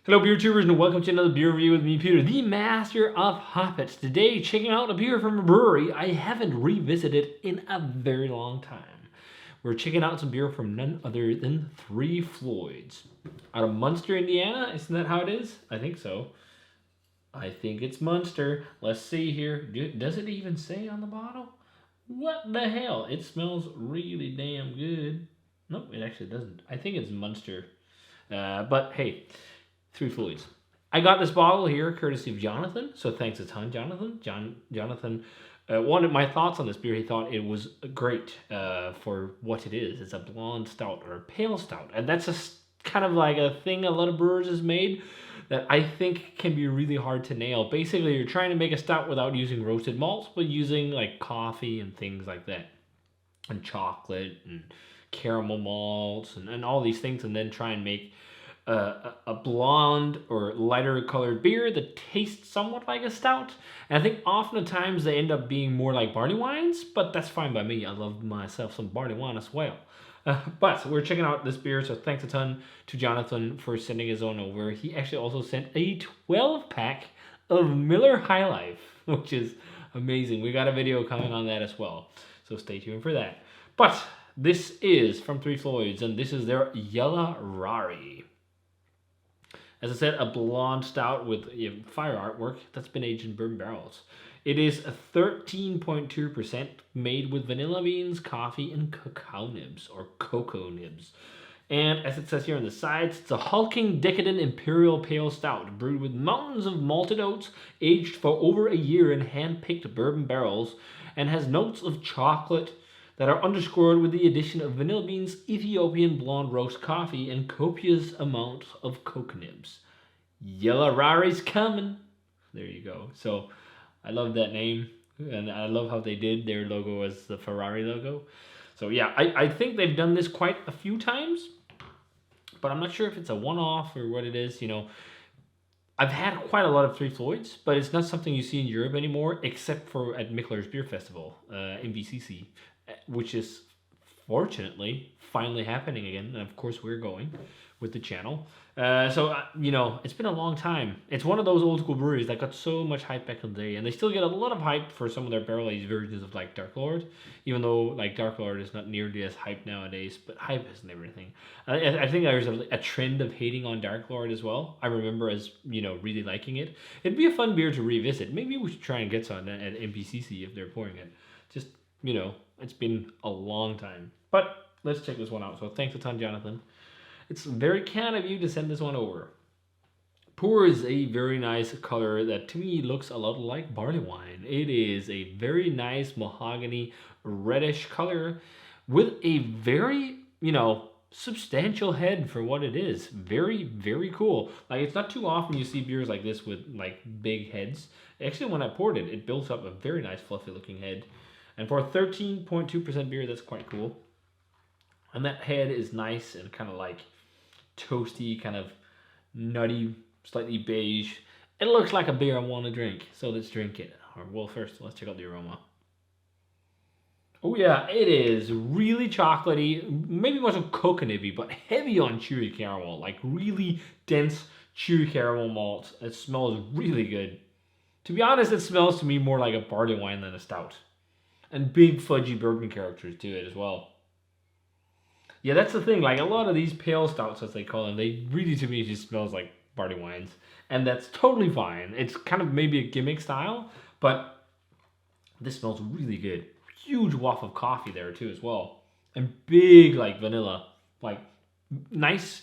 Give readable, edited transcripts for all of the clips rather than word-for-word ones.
Hello beer tubers and welcome to another beer review with me, Peter, the master of hoppets. Today, checking out a beer from a brewery I haven't revisited in a very long time. We're checking out some beer from none other than Three Floyds. Out of Munster, Indiana, isn't that how it is? I think so. I think it's Munster. Let's see here. Does it even say on the bottle? What the hell? It smells really damn good. Nope, it actually doesn't. I think it's Munster. But hey, Three Floyds. I got this bottle here courtesy of Jonathan, so thanks a ton, Jonathan. Jonathan wanted my thoughts on this beer. He thought it was great for what it is. It's a blonde stout or a pale stout, and that's kind of like a thing a lot of brewers has made that I think can be really hard to nail. Basically, you're trying to make a stout without using roasted malts, but using like coffee and things like that, and chocolate and caramel malts and all these things, and then try and make a blonde or lighter colored beer that tastes somewhat like a stout. And I think oftentimes they end up being more like barley wines, but that's fine by me. I love myself some barley wine as well. But we're checking out this beer, so thanks a ton to Jonathan for sending his own over. He actually also sent a 12-pack of Miller High Life, which is amazing. We got a video coming on that as well, so stay tuned for that. But this is from Three Floyds, and this is their Yella Rari. As I said, a blonde stout with fire artwork that's been aged in bourbon barrels. It is a 13.2% made with vanilla beans, coffee, and cacao nibs, or cocoa nibs. And as it says here on the sides, it's a hulking, decadent Imperial Pale Stout brewed with mountains of malted oats, aged for over a year in hand-picked bourbon barrels, and has notes of chocolate that are underscored with the addition of vanilla beans, Ethiopian blonde roast coffee, and copious amounts of cocoa nibs. Yella Rari's coming. There you go. So I love that name, and I love how they did their logo as the Ferrari logo. So yeah, I think they've done this quite a few times, but I'm not sure if it's a one-off or what it is. I've had quite a lot of Three Floyds, but it's not something you see in Europe anymore, except for at Mickler's Beer Festival, MBCC, which is fortunately finally happening again. And of course, we're going with the channel. It's been a long time. It's one of those old school breweries that got so much hype back in the day, and they still get a lot of hype for some of their barrel aged versions of like Dark Lord, even though like Dark Lord is not nearly as hype nowadays. But hype isn't everything. I think there's a trend of hating on Dark Lord as well. I remember as really liking it. It'd be a fun beer to revisit. Maybe we should try and get some at MPCC if they're pouring it. Just it's been a long time. But let's check this one out. So thanks a ton, Jonathan. It's very kind of you to send this one over. Pours a very nice color that to me looks a lot like barley wine. It is a very nice mahogany reddish color with a very, substantial head for what it is. Very, very cool. Like, it's not too often you see beers like this with like big heads. Actually, when I poured it, it built up a very nice fluffy looking head. And for a 13.2% beer, that's quite cool. And that head is nice and kind of like toasty, kind of nutty, slightly beige. It looks like a beer I want to drink, so let's drink it. Well, first, let's check out the aroma. Oh yeah, it is really chocolatey, maybe more so coconutty, but heavy on chewy caramel, like really dense chewy caramel malt. It smells really good. To be honest, it smells to me more like a barley wine than a stout. And big fudgy bourbon characters to it as well. Yeah, that's the thing. Like a lot of these pale stouts, as they call them, they really to me just smells like barley wines, and that's totally fine. It's kind of maybe a gimmick style, but this smells really good. Huge waft of coffee there too as well, and big like vanilla, like nice.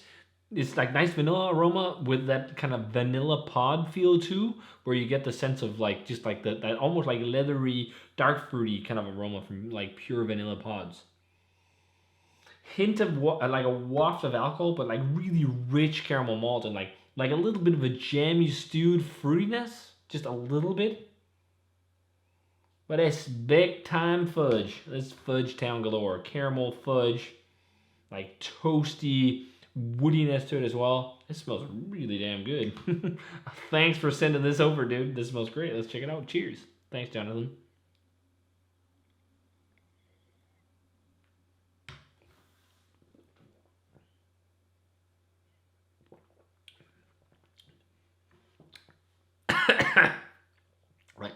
It's like nice vanilla aroma with that kind of vanilla pod feel too, where you get the sense of like just like that almost like leathery, dark fruity kind of aroma from like pure vanilla pods. Hint of like a waft of alcohol, but like really rich caramel malt and like a little bit of a jammy stewed fruitiness, just a little bit. But it's big time fudge. It's fudge town galore. Caramel fudge, like toasty woodiness to it as well. It smells really damn good. Thanks for sending this over, dude. This smells great. Let's check it out. Cheers. Thanks, Jonathan.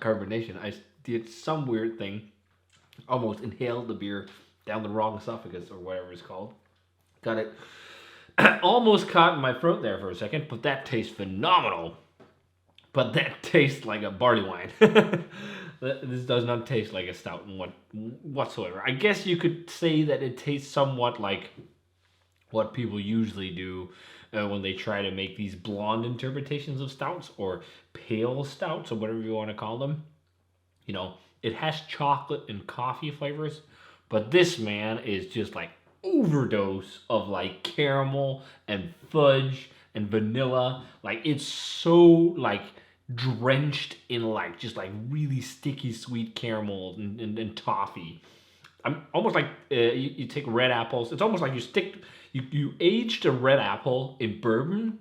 carbonation. I did some weird thing, almost inhaled the beer down the wrong esophagus or whatever it's called. Got it almost caught in my throat there for a second, but that tastes phenomenal. But that tastes like a barley wine. This does not taste like a stout whatsoever. I guess you could say that it tastes somewhat like what people usually do when they try to make these blonde interpretations of stouts or pale stouts or whatever you want to call them. You know, it has chocolate and coffee flavors, but this, man, is just like overdose of like caramel and fudge and vanilla. Like, it's so like drenched in like just like really sticky sweet caramel and toffee. I'm almost like you take red apples. It's almost like you aged a red apple in bourbon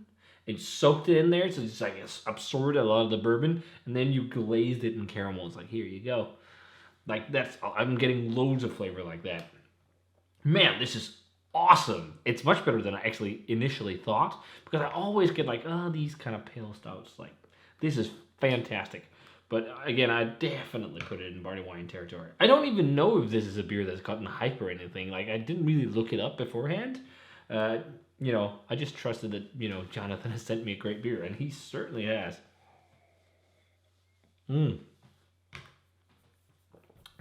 and soaked it in there, so it's like it's absorbed a lot of the bourbon, and then you glazed it in caramel. It's like, here you go. Like, I'm getting loads of flavor like that. Man, this is awesome. It's much better than I actually initially thought, because I always get like, oh, these kind of pale stouts. Like, this is fantastic. But again, I definitely put it in barley wine territory. I don't even know if this is a beer that's gotten hype or anything. Like, I didn't really look it up beforehand. You know, I just trusted that, you know, Jonathan has sent me a great beer, and he certainly has.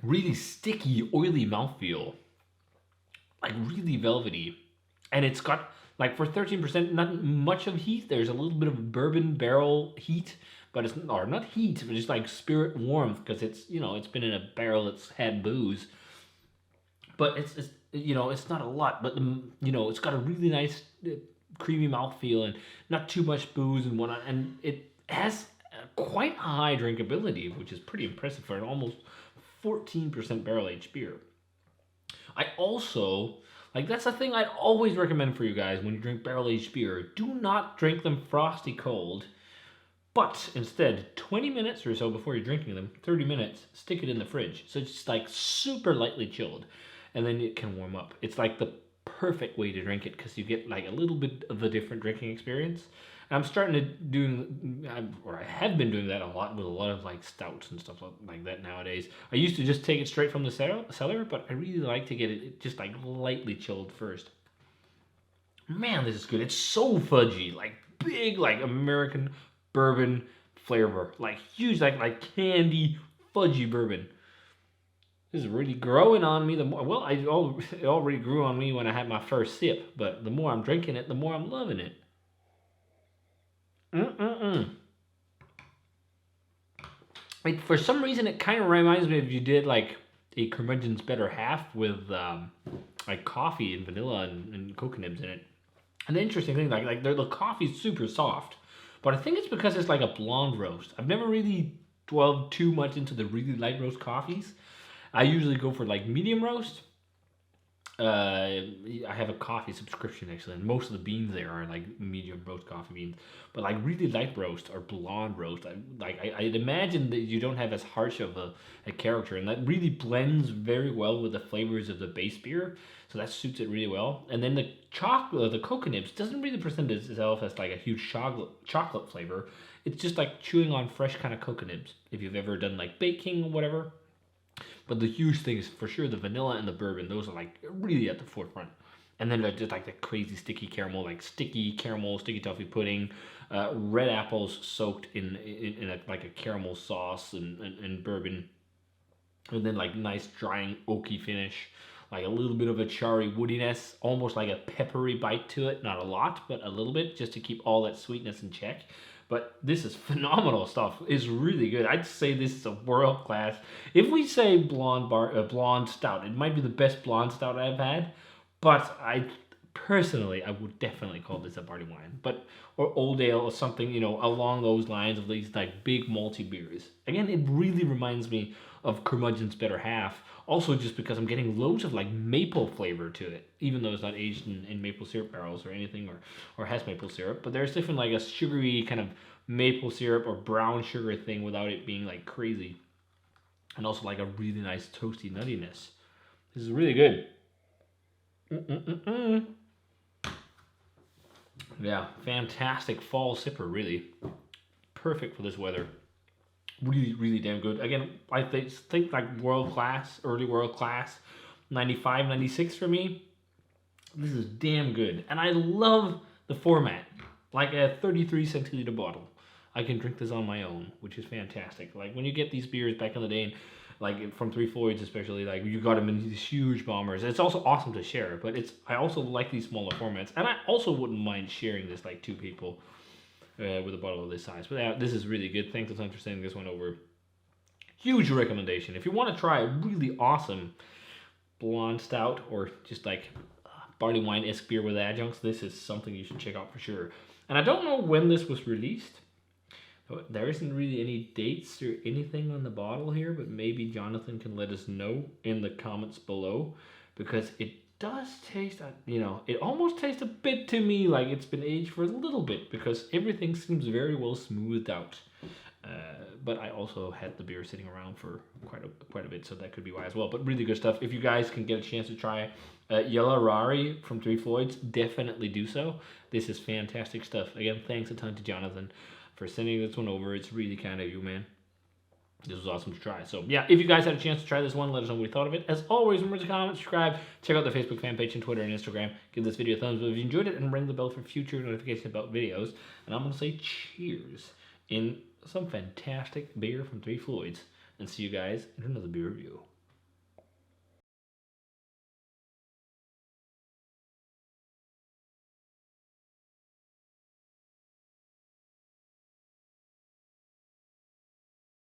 Really sticky, oily mouthfeel. Like, really velvety. And it's got, like, for 13%, not much of heat. There's a little bit of bourbon barrel heat, but it's, or not heat, but just like spirit warmth, because it's, you know, it's been in a barrel that's had booze. But it's you know, it's not a lot, but you know, it's got a really nice creamy mouthfeel and not too much booze and whatnot, and it has quite high drinkability, which is pretty impressive for an almost 14% barrel aged beer. I also, like, that's the thing I'd always recommend for you guys when you drink barrel aged beer. Do not drink them frosty cold, but instead, 20 minutes or so before you're drinking them, 30 minutes, stick it in the fridge. So it's just like super lightly chilled, and then it can warm up. It's like the perfect way to drink it, because you get like a little bit of a different drinking experience. And I'm starting to I have been doing that a lot with a lot of like stouts and stuff like that nowadays. I used to just take it straight from the cellar, but I really like to get it just like lightly chilled first. Man, this is good. It's so fudgy, like big, like American bourbon flavor, like huge, like candy fudgy bourbon. This is really growing on me. The more, well, it already grew on me when I had my first sip, but the more I'm drinking it, the more I'm loving it. Like, for some reason, it kind of reminds me of, if you did like a curmudgeon's better half with like coffee and vanilla and cocoa nibs in it. And the interesting thing, like the coffee's super soft, but I think it's because it's like a blonde roast. I've never really dwelled too much into the really light roast coffees. I usually go for like medium roast. I have a coffee subscription actually, and most of the beans there are like medium roast coffee beans. But like really light roast or blonde roast, I'd imagine that you don't have as harsh of a character, and that really blends very well with the flavors of the base beer. So that suits it really well. And then the cocoa nibs doesn't really present itself as like a huge chocolate flavor. It's just like chewing on fresh kind of cocoa nibs. If you've ever done like baking or whatever. But the huge thing is for sure the vanilla and the bourbon. Those are like really at the forefront. And then just like the crazy sticky caramel, like sticky caramel, sticky toffee pudding, red apples soaked in like a caramel sauce and bourbon. And then like nice drying oaky finish, like a little bit of a charry woodiness, almost like a peppery bite to it. Not a lot, but a little bit, just to keep all that sweetness in check. But this is phenomenal stuff. It's really good. I'd say this is a world class. If we say blonde stout, it might be the best blonde stout I've had. But I would definitely call this a barley wine. Or old ale or something, you know, along those lines of these like big malty beers. Again, it really reminds me of Curmudgeon's Better Half. Also, just because I'm getting loads of like maple flavor to it, even though it's not aged in maple syrup barrels or anything, or has maple syrup. But there's different like a sugary kind of maple syrup or brown sugar thing without it being like crazy, and also like a really nice toasty nuttiness. This is really good. Yeah, fantastic fall sipper, really. Perfect for this weather. really, really damn good. Again, I think like world class, early world class, 95, 96 for me. This is damn good. And I love the format. Like a 33 centiliter bottle. I can drink this on my own, which is fantastic. Like when you get these beers back in the day, and like from Three Floyds especially, like you got them in these huge bombers. It's also awesome to share, but I also like these smaller formats, and I also wouldn't mind sharing this like two people with a bottle of this size. But this is really good. Thanks a ton for sending this one over. Huge recommendation. If you want to try a really awesome blonde stout or just like barley wine-esque beer with adjuncts, this is something you should check out for sure. And I don't know when this was released. There isn't really any dates or anything on the bottle here, but maybe Jonathan can let us know in the comments below, because it does taste, it almost tastes a bit to me like it's been aged for a little bit, because everything seems very well smoothed out. But I also had the beer sitting around for quite a bit, so that could be why as well. But really good stuff. If you guys can get a chance to try Yella Rrari from Three Floyds, definitely do so. This is fantastic stuff. Again, thanks a ton to Jonathan for sending this one over. It's really kind of you, man. This was awesome to try. So yeah, if you guys had a chance to try this one, let us know what you thought of it. As always, remember to comment, subscribe, check out the Facebook fan page and Twitter and Instagram. Give this video a thumbs up if you enjoyed it, and ring the bell for future notifications about videos. And I'm going to say cheers in some fantastic beer from Three Floyds, and see you guys in another beer review.